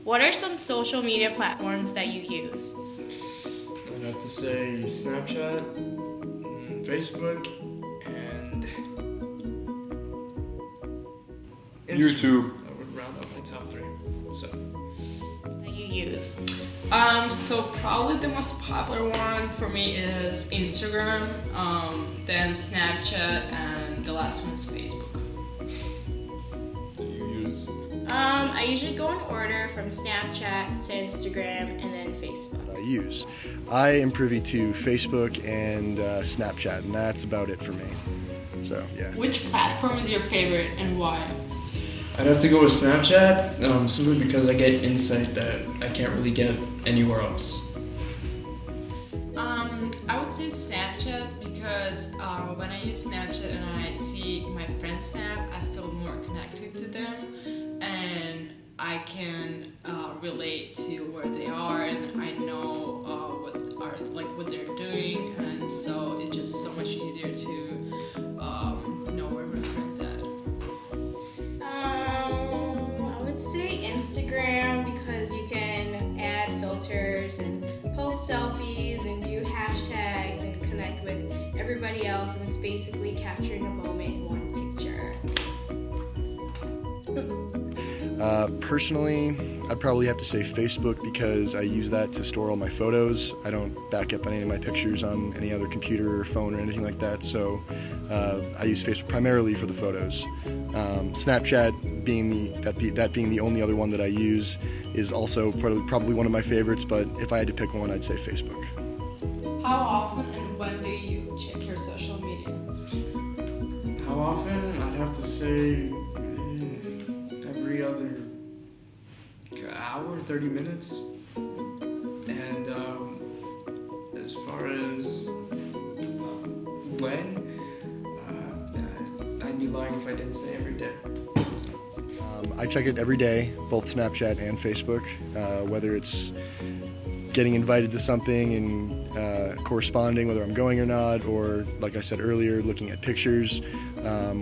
What are some social media platforms that you use? I'd have to say Snapchat, Facebook, and YouTube. I would round up my top three. So. That you use? So probably the most popular one for me is Instagram, then Snapchat, and the last one is Facebook. That you use. I usually go in order from Snapchat to Instagram and then Facebook. I use. I am privy to Facebook and Snapchat, and that's about it for me. So, yeah. Which platform is your favorite and why? I'd have to go with Snapchat, simply because I get insight that I can't really get anywhere else. I would say Snapchat because when I use Snapchat and I see my friends snap, I feel more connected to them, and I can relate to where they are, and I know what they're doing, and so it's just so much easier to know where my friends at. I would say Instagram because you can add filters and post selfies and do hashtags and connect with everybody else, and it's basically capturing a moment in one picture. Personally, I'd probably have to say Facebook because I use that to store all my photos. I don't back up any of my pictures on any other computer or phone or anything like that, so I use Facebook primarily for the photos. Snapchat being the only other one that I use is also probably one of my favorites, but if I had to pick one, I'd say Facebook. How often and when do you check your social media? How often? I'd have to say every other hour, 30 minutes. And as far as when, I'd be lying if I didn't say every day. I check it every day, both Snapchat and Facebook, whether it's getting invited to something and corresponding, whether I'm going or not, or like I said earlier, looking at pictures.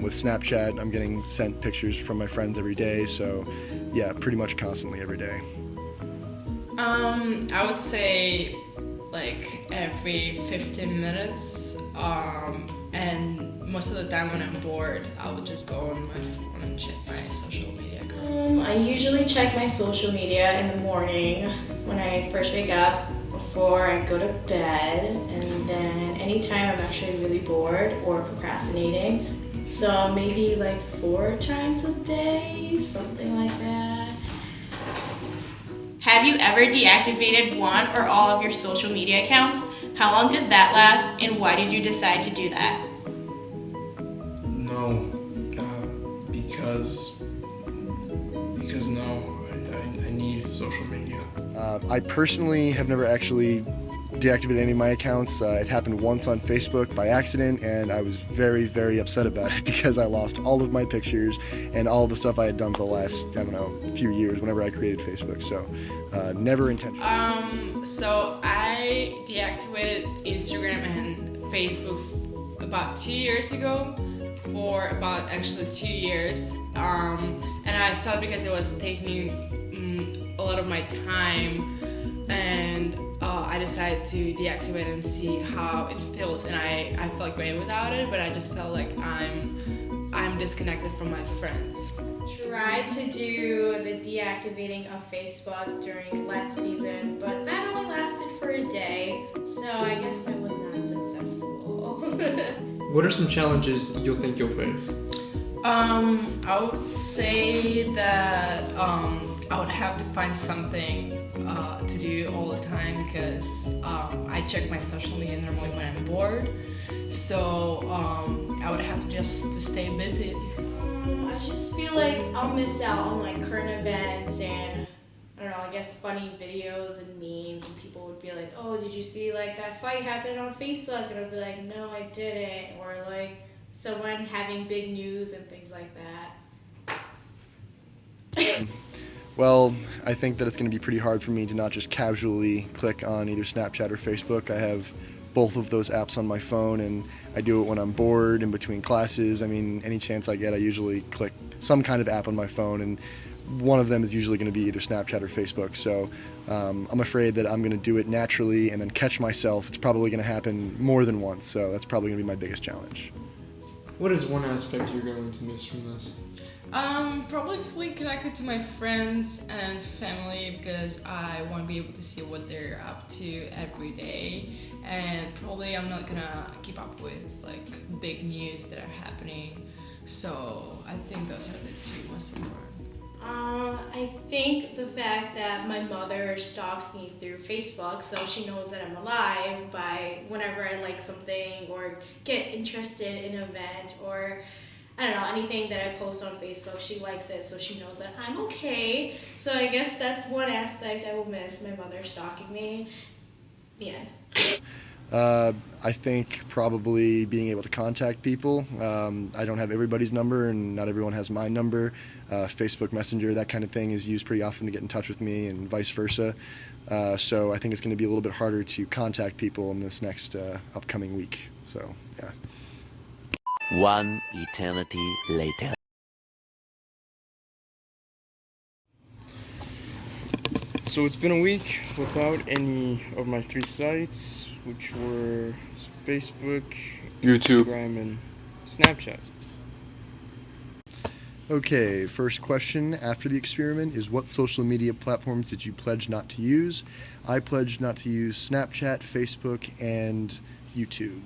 With Snapchat, I'm getting sent pictures from my friends every day, so yeah, pretty much constantly every day. I would say like every 15 minutes, and most of the time when I'm bored, I would just go on my phone and check my social media accounts. I usually check my social media in the morning when I first wake up, before I go to bed, and then anytime I'm actually really bored or procrastinating. So maybe like 4 times a day, something like that. Have you ever deactivated one or all of your social media accounts? How long did that last, and why did you decide to do that? No, because no, I need social media. I personally have never actually deactivated any of my accounts. It happened once on Facebook by accident, and I was very, very upset about it because I lost all of my pictures and all of the stuff I had done for the last, few years whenever I created Facebook. So, never intentional. So I deactivated Instagram and Facebook about 2 years ago, for about actually 2 years, and I thought because it was taking a lot of my time, and I decided to deactivate and see how it feels, and I felt great without it, but I just felt like I'm disconnected from my friends. Tried to do the deactivating of Facebook during Lent season, but that only lasted for a day, so I guess I was not successful. What are some challenges you'll think you'll face? I would say that I would have to find something to do all the time because I check my social media normally when I'm bored. So I would have to just to stay busy. I just feel like I'll miss out on like current events and I don't know, I guess funny videos and memes, and people would be like, oh, did you see like that fight happened on Facebook? And I'd be like, no, I didn't. Or like someone having big news and things like that. Well, I think that it's going to be pretty hard for me to not just casually click on either Snapchat or Facebook. I have both of those apps on my phone, and I do it when I'm bored in between classes. I mean, any chance I get, I usually click some kind of app on my phone, and one of them is usually going to be either Snapchat or Facebook. So I'm afraid that I'm going to do it naturally and then catch myself. It's probably going to happen more than once, so that's probably going to be my biggest challenge. What is one aspect you're going to miss from this? Probably feeling connected to my friends and family because I want to be able to see what they're up to every day, and probably I'm not gonna keep up with like big news that are happening. So I think those are the two most important. I think the fact that my mother stalks me through Facebook, so she knows that I'm alive by whenever I like something or get interested in an event or I don't know, anything that I post on Facebook, she likes it, so she knows that I'm okay. So I guess that's one aspect I will miss, my mother stalking me. The end. I think probably being able to contact people. I don't have everybody's number, and not everyone has my number. Facebook Messenger, that kind of thing, is used pretty often to get in touch with me, and vice versa. So I think it's going to be a little bit harder to contact people in this next upcoming week. So, yeah. One eternity later. So it's been a week without any of my 3 sites, which were Facebook, YouTube. Instagram, and Snapchat. Okay, first question after the experiment is what social media platforms did you pledge not to use? I pledged not to use Snapchat, Facebook, and YouTube.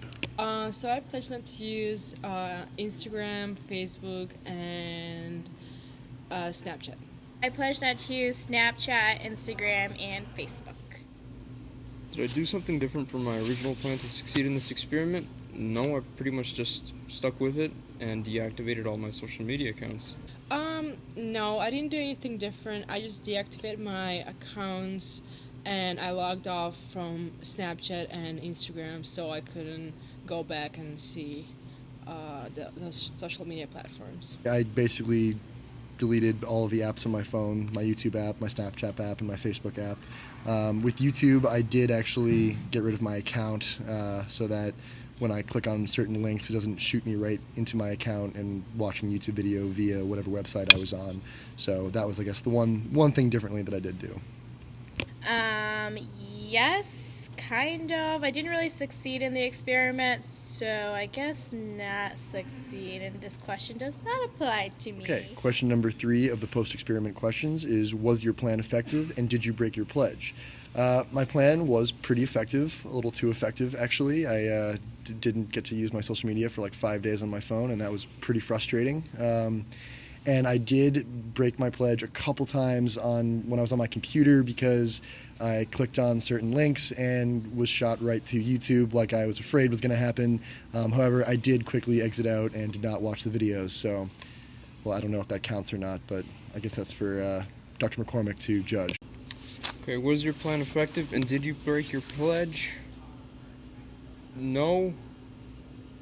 So I pledged not to use Instagram, Facebook, and Snapchat. I pledged not to use Snapchat, Instagram, and Facebook. Did I do something different from my original plan to succeed in this experiment? No, I pretty much just stuck with it and deactivated all my social media accounts. No, I didn't do anything different. I just deactivated my accounts and I logged off from Snapchat and Instagram so I couldn't go back and see those social media platforms. I basically deleted all of the apps on my phone, my YouTube app, my Snapchat app, and my Facebook app. With YouTube, I did actually get rid of my account so that when I click on certain links, it doesn't shoot me right into my account and watching YouTube video via whatever website I was on. So that was, I guess, the one thing differently that I did do. Yes, kind of. I didn't really succeed in the experiment, so I guess not succeed. And this question does not apply to me. Okay, question number 3 of the post-experiment questions is, was your plan effective and did you break your pledge? My plan was pretty effective, a little too effective actually. I didn't get to use my social media for like 5 days on my phone, and that was pretty frustrating. And I did break my pledge a couple times when I was on my computer because I clicked on certain links and was shot right to YouTube like I was afraid was going to happen. However, I did quickly exit out and did not watch the videos. So, well, I don't know if that counts or not, but I guess that's for Dr. McCormick to judge. Okay, was your plan effective and did you break your pledge? No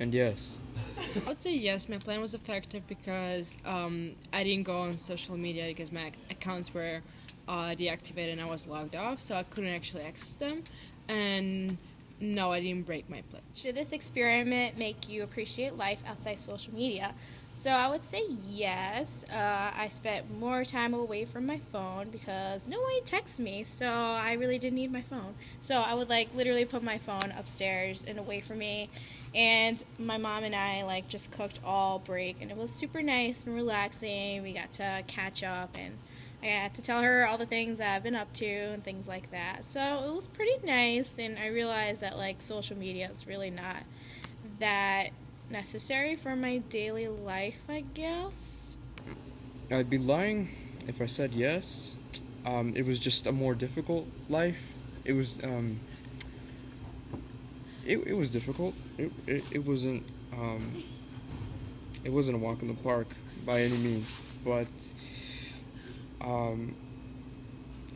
and yes. I would say yes, my plan was effective because I didn't go on social media because my accounts were deactivated and I was logged off, so I couldn't actually access them. And no, I didn't break my pledge. Did this experiment make you appreciate life outside social media? So I would say yes. I spent more time away from my phone because nobody texts me, so I really didn't need my phone. So I would literally put my phone upstairs and away from me. And my mom and I just cooked all break, and it was super nice and relaxing. We got to catch up, and I got to tell her all the things that I've been up to and things like that. So it was pretty nice, and I realized that social media is really not that necessary for my daily life, I guess. I'd be lying if I said yes. It was just a more difficult life. It was it was difficult. It wasn't a walk in the park by any means, but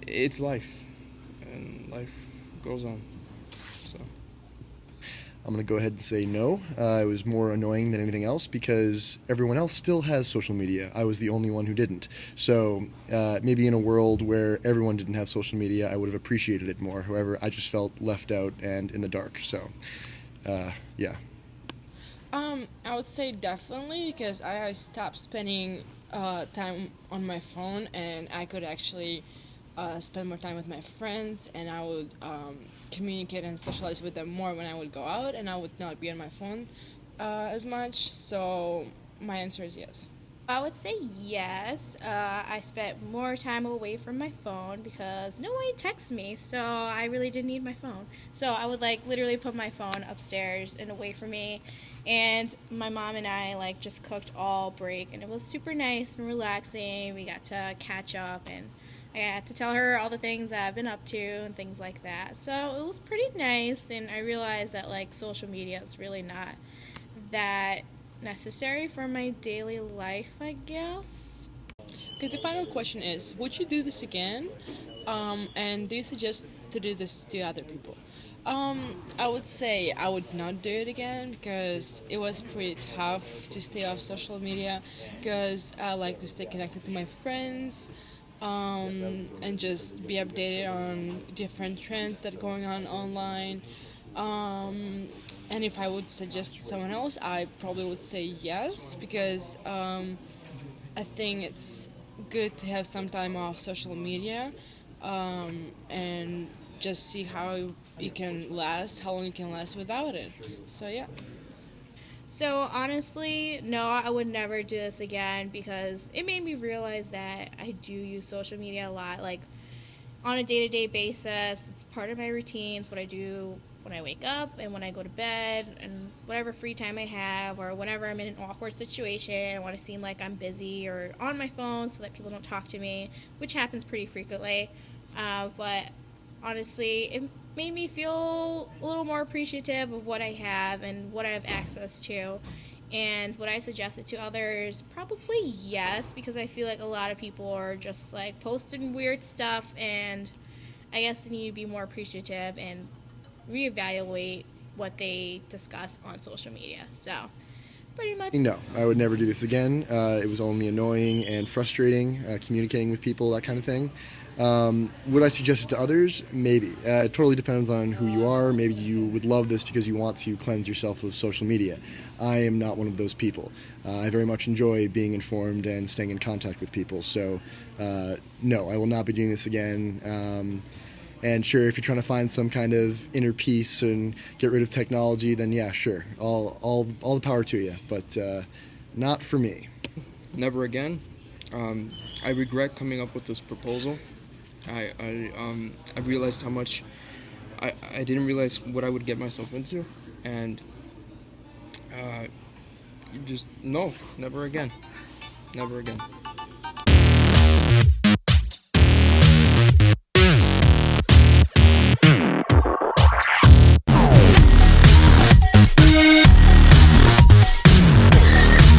it's life, and life goes on. So I'm going to go ahead and say no. It was more annoying than anything else because everyone else still has social media. I was the only one who didn't. So maybe in a world where everyone didn't have social media, I would have appreciated it more. However, I just felt left out and in the dark. So, yeah. I would say definitely because I stopped spending time on my phone and I could actually spend more time with my friends and I would communicate and socialize with them more when I would go out and I would not be on my phone as much. So my answer is yes. I would say yes. I spent more time away from my phone because no one texts me, so I really didn't need my phone. So I would like literally put my phone upstairs and away from me. And my mom and I like just cooked all break, and it was super nice and relaxing. We got to catch up, and I had to tell her all the things that I've been up to and things like that. So it was pretty nice, and I realized that like social media is really not that necessary for my daily life, I guess. Okay, the final question is, would you do this again? And do you suggest to do this to other people? I would say I would not do it again because it was pretty tough to stay off social media because I like to stay connected to my friends and just be updated on different trends that are going on online. And if I would suggest to someone else, I probably would say yes because I think it's good to have some time off social media and just see how long you can last without it. So yeah. So honestly, no, I would never do this again because it made me realize that I do use social media a lot, like on a day-to-day basis. It's part of my routine. It's what I do when I wake up and when I go to bed and whatever free time I have, or whenever I'm in an awkward situation, I want to seem like I'm busy or on my phone so that people don't talk to me, which happens pretty frequently. But honestly, it made me feel a little more appreciative of what I have and what I have access to. And would I suggest it to others? Probably yes, because I feel like a lot of people are just like posting weird stuff, and I guess they need to be more appreciative and reevaluate what they discuss on social media. So pretty much No, I would never do this again. It was only annoying and frustrating, communicating with people, that kind of thing. Would I suggest it to others? Maybe. It totally depends on who you are. Maybe you would love this because you want to cleanse yourself of social media. I am not one of those people. I very much enjoy being informed and staying in contact with people. So, no, I will not be doing this again. And sure, if you're trying to find some kind of inner peace and get rid of technology, then yeah, sure, all the power to you. But not for me. Never again. I regret coming up with this proposal. I realized how much I didn't realize what I would get myself into, and just no, never again, never again.